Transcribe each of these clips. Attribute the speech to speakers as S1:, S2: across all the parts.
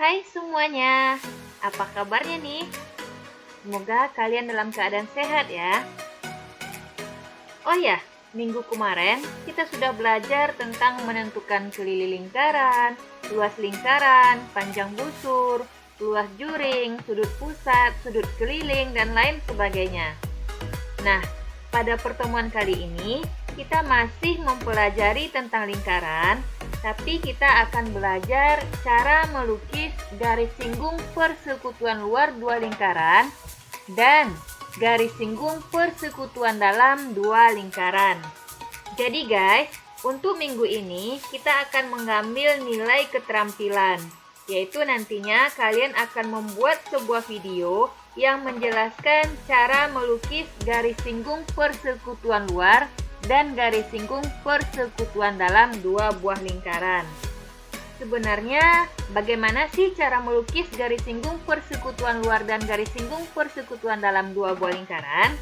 S1: Hai semuanya, apa kabarnya nih? Semoga kalian dalam keadaan sehat ya. Oh ya, minggu kemarin kita sudah belajar tentang menentukan keliling lingkaran, luas lingkaran, panjang busur, luas juring, sudut pusat, sudut keliling, dan lain sebagainya. Nah, pada pertemuan kali ini kita masih mempelajari tentang lingkaran, tapi kita akan belajar cara melukis garis singgung persekutuan luar dua lingkaran dan garis singgung persekutuan dalam dua lingkaran. Jadi guys, untuk minggu ini kita akan mengambil nilai keterampilan, yaitu nantinya kalian akan membuat sebuah video yang menjelaskan cara melukis garis singgung persekutuan luar dan garis singgung persekutuan dalam dua buah lingkaran. Sebenarnya, bagaimana sih cara melukis garis singgung persekutuan luar dan garis singgung persekutuan dalam dua buah lingkaran?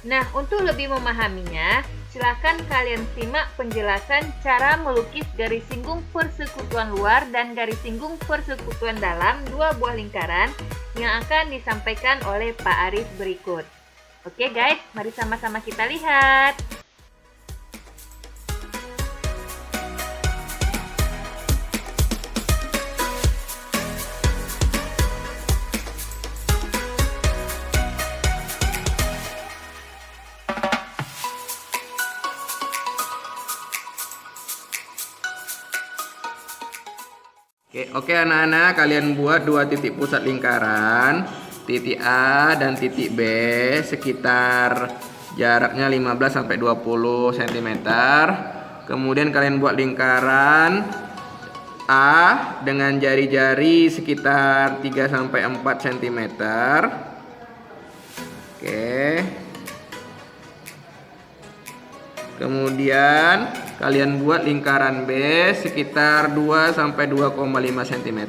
S1: Nah, untuk lebih memahaminya, silakan kalian simak penjelasan cara melukis garis singgung persekutuan luar dan garis singgung persekutuan dalam dua buah lingkaran yang akan disampaikan oleh Pak Arif berikut. Oke guys, mari sama-sama kita lihat.
S2: Oke anak-anak, kalian buat dua titik pusat lingkaran, titik A dan titik B, sekitar jaraknya 15-20 cm. Kemudian kalian buat lingkaran A dengan jari-jari sekitar 3-4 cm. Oke. Kemudian kalian buat lingkaran B sekitar 2-2,5 cm.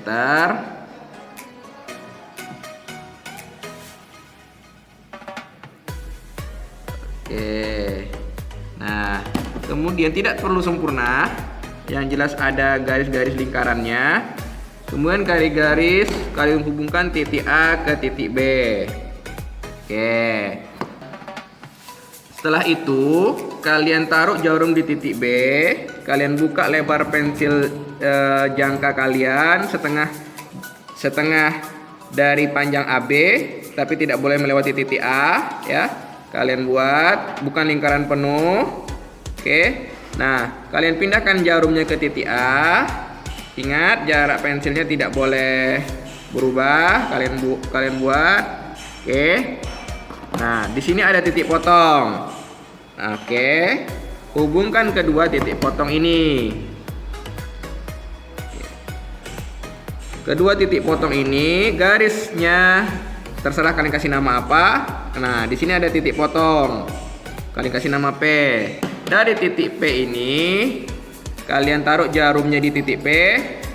S2: Oke. Nah, kemudian tidak perlu sempurna, yang jelas ada garis-garis lingkarannya. Kemudian garis-garis kalian hubungkan titik A ke titik B. Oke. Setelah itu, kalian taruh jarum di titik B, kalian buka lebar pensil jangka kalian setengah dari panjang AB, tapi tidak boleh melewati titik A, ya. Kalian buat bukan lingkaran penuh. Oke. Nah, kalian pindahkan jarumnya ke titik A. Ingat, jarak pensilnya tidak boleh berubah. Kalian buat. Oke. Nah, di sini ada titik potong. Oke, hubungkan kedua titik potong ini. Kedua titik potong ini garisnya terserah kalian kasih nama apa. Nah, di sini ada titik potong. Kalian kasih nama P. Dari titik P ini kalian taruh jarumnya di titik P,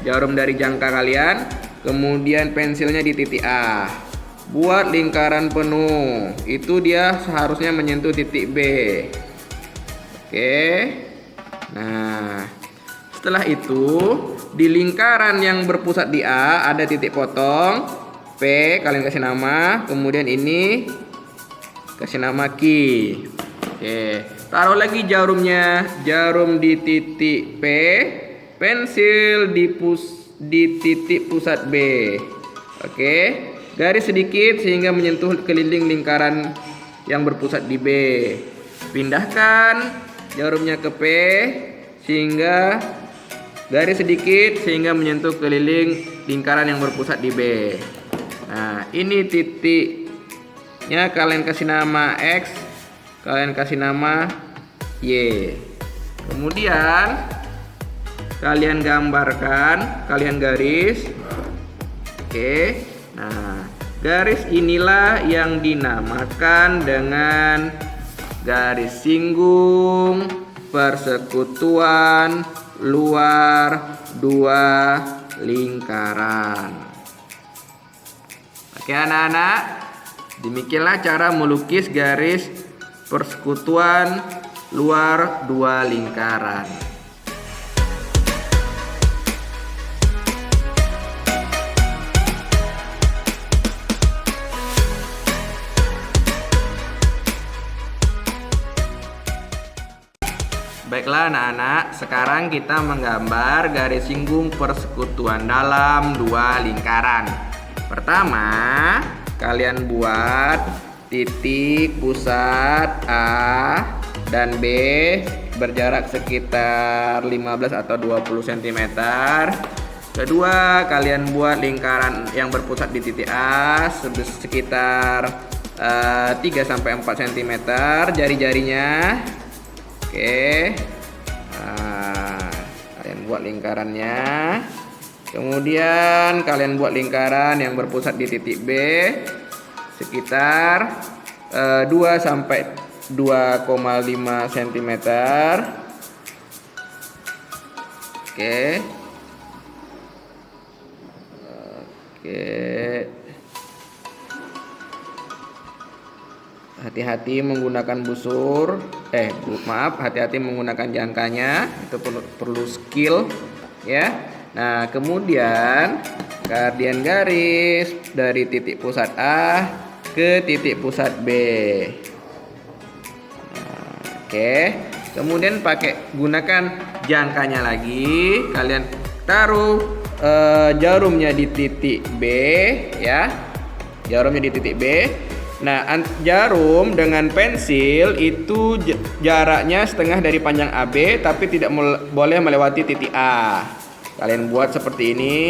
S2: jarum dari jangka kalian, kemudian pensilnya di titik A. Buat lingkaran penuh, itu dia seharusnya menyentuh titik B. Oke. Nah, setelah itu di lingkaran yang berpusat di A ada titik potong P, kalian kasih nama. Kemudian ini kasih nama Q. Oke, taruh lagi jarumnya, jarum di titik P, pensil di titik pusat B. Oke. Garis sedikit sehingga menyentuh keliling lingkaran yang berpusat di B. Pindahkan jarumnya ke P sehingga garis sedikit sehingga menyentuh keliling lingkaran yang berpusat di B. Nah, ini titiknya kalian kasih nama X, kalian kasih nama Y. Kemudian kalian gambarkan, kalian garis. Oke. Nah, garis inilah yang dinamakan dengan garis singgung persekutuan luar dua lingkaran. Oke anak-anak, demikianlah cara melukis garis persekutuan luar dua lingkaran. Baiklah anak-anak, sekarang kita menggambar garis singgung persekutuan dalam dua lingkaran. Pertama, kalian buat titik pusat A dan B berjarak sekitar 15 atau 20 cm. Kedua, kalian buat lingkaran yang berpusat di titik A sekitar 3 sampai 4 cm jari-jarinya. Oke. Nah, kalian buat lingkarannya. Kemudian kalian buat lingkaran yang berpusat di titik B sekitar 2 sampai 2,5 cm. Oke. Hati-hati menggunakan busur. Hati-hati menggunakan jangkanya. Itu perlu skill, ya. Nah, kemudian kalian garis dari titik pusat A ke titik pusat B. Oke. Kemudian gunakan jangkanya lagi. Kalian taruh jarumnya di titik B, ya. Jarumnya di titik B. Nah, jarum dengan pensil itu jaraknya setengah dari panjang AB, tapi tidak boleh melewati titik A. Kalian buat seperti ini.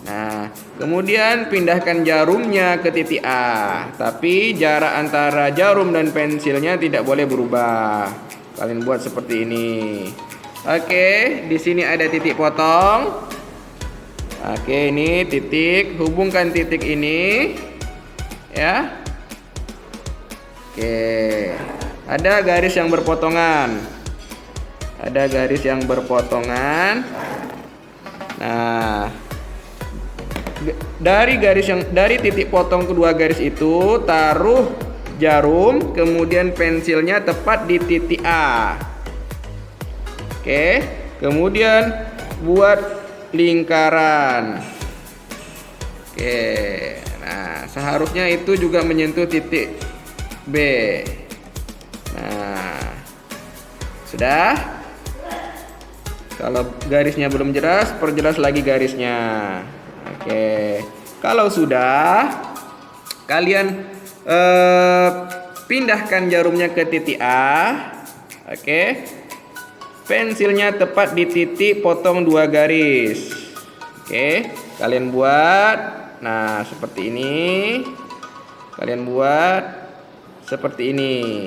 S2: Nah, kemudian pindahkan jarumnya ke titik A, tapi jarak antara jarum dan pensilnya tidak boleh berubah. Kalian buat seperti ini. Oke, di sini ada titik potong. Oke, ini titik. Hubungkan titik ini, ya. Oke, ada garis yang berpotongan. Ada garis yang berpotongan. Nah, dari titik potong kedua garis itu taruh jarum, kemudian pensilnya tepat di titik A. Oke, kemudian buat lingkaran. Oke, nah seharusnya itu juga menyentuh titik B. Nah, sudah. Kalau garisnya belum jelas, perjelas lagi garisnya. Oke, kalau sudah, kalian pindahkan jarumnya ke titik A. Oke, pensilnya tepat di titik potong dua garis. Oke, kalian buat. Nah, seperti ini. Kalian buat seperti ini.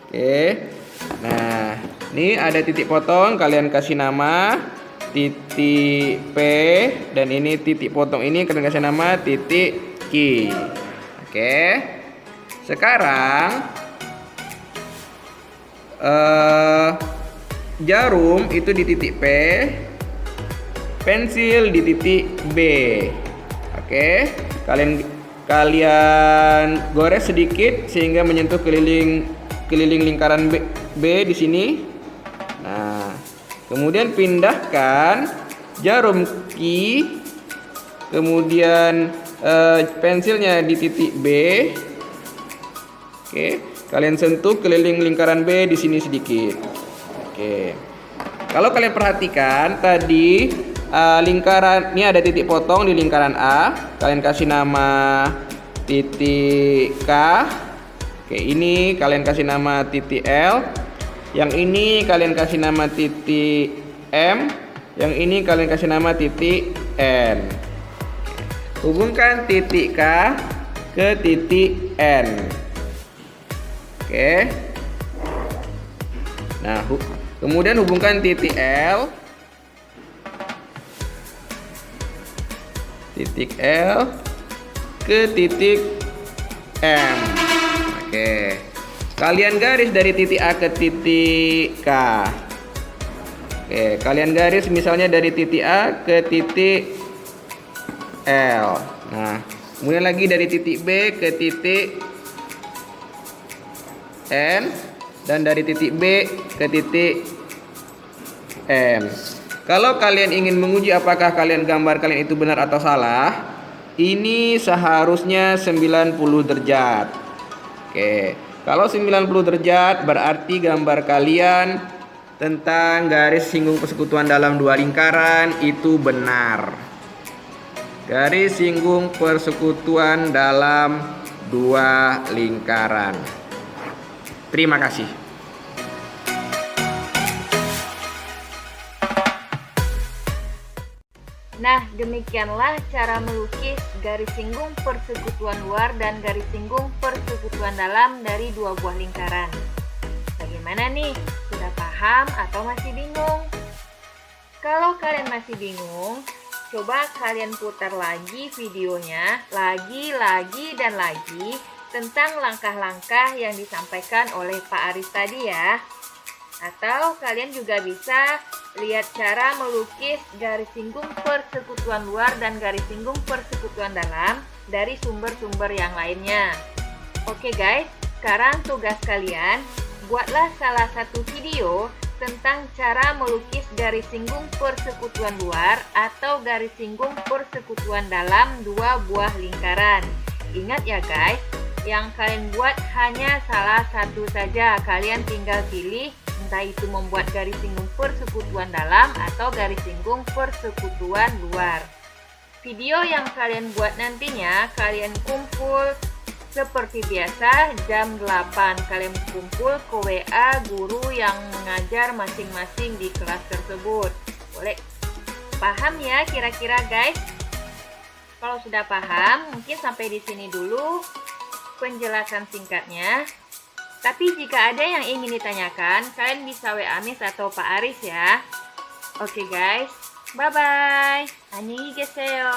S2: Oke. Nah, ini ada titik potong, kalian kasih nama titik P, dan ini titik potong ini kalian kasih nama titik Q. Oke. Sekarang jarum itu di titik P, pensil di titik B. Oke, kalian gores sedikit sehingga menyentuh keliling lingkaran B di sini. Nah, kemudian pindahkan jarum Q, kemudian pensilnya di titik B. Oke, kalian sentuh keliling lingkaran B di sini sedikit. Oke. Kalau kalian perhatikan tadi lingkaran ini ada titik potong di lingkaran A, kalian kasih nama titik K. Oke, ini kalian kasih nama titik L. Yang ini kalian kasih nama titik M. Yang ini kalian kasih nama titik N. Hubungkan titik K ke titik N. Oke. Nah, kemudian hubungkan titik L ke titik M. Oke. Kalian garis dari titik A ke titik K. Oke, kalian garis misalnya dari titik A ke titik L. Nah, kemudian lagi dari titik B ke titik N, dan dari titik B ke titik M. Kalau kalian ingin menguji apakah gambar kalian itu benar atau salah, ini seharusnya 90 derajat. Oke. Kalau 90 derajat berarti gambar kalian tentang garis singgung persekutuan dalam dua lingkaran itu benar. Garis singgung persekutuan dalam dua lingkaran. Terima kasih.
S1: Nah, demikianlah cara melukis garis singgung persekutuan luar dan garis singgung persekutuan dalam dari dua buah lingkaran. Bagaimana nih? Sudah paham atau masih bingung? Kalau kalian masih bingung, coba kalian putar lagi videonya, lagi, dan lagi, tentang langkah-langkah yang disampaikan oleh Pak Aris tadi ya. Atau kalian juga bisa lihat cara melukis garis singgung persekutuan luar dan garis singgung persekutuan dalam dari sumber-sumber yang lainnya. Oke guys, sekarang tugas kalian, buatlah salah satu video tentang cara melukis garis singgung persekutuan luar atau garis singgung persekutuan dalam dua buah lingkaran. Ingat ya guys, yang kalian buat hanya salah satu saja. Kalian tinggal pilih entah itu membuat garis singgung persekutuan dalam atau garis singgung persekutuan luar. Video yang kalian buat nantinya kalian kumpul seperti biasa jam 8. Kalian kumpul ke WA guru yang mengajar masing-masing di kelas tersebut. Boleh paham ya kira-kira guys? Kalau sudah paham, mungkin sampai di sini dulu penjelasan singkatnya. Tapi jika ada yang ingin ditanyakan, kalian bisa WA Miss atau Pak Aris ya. Oke guys, bye-bye. Annyeonghaseyo.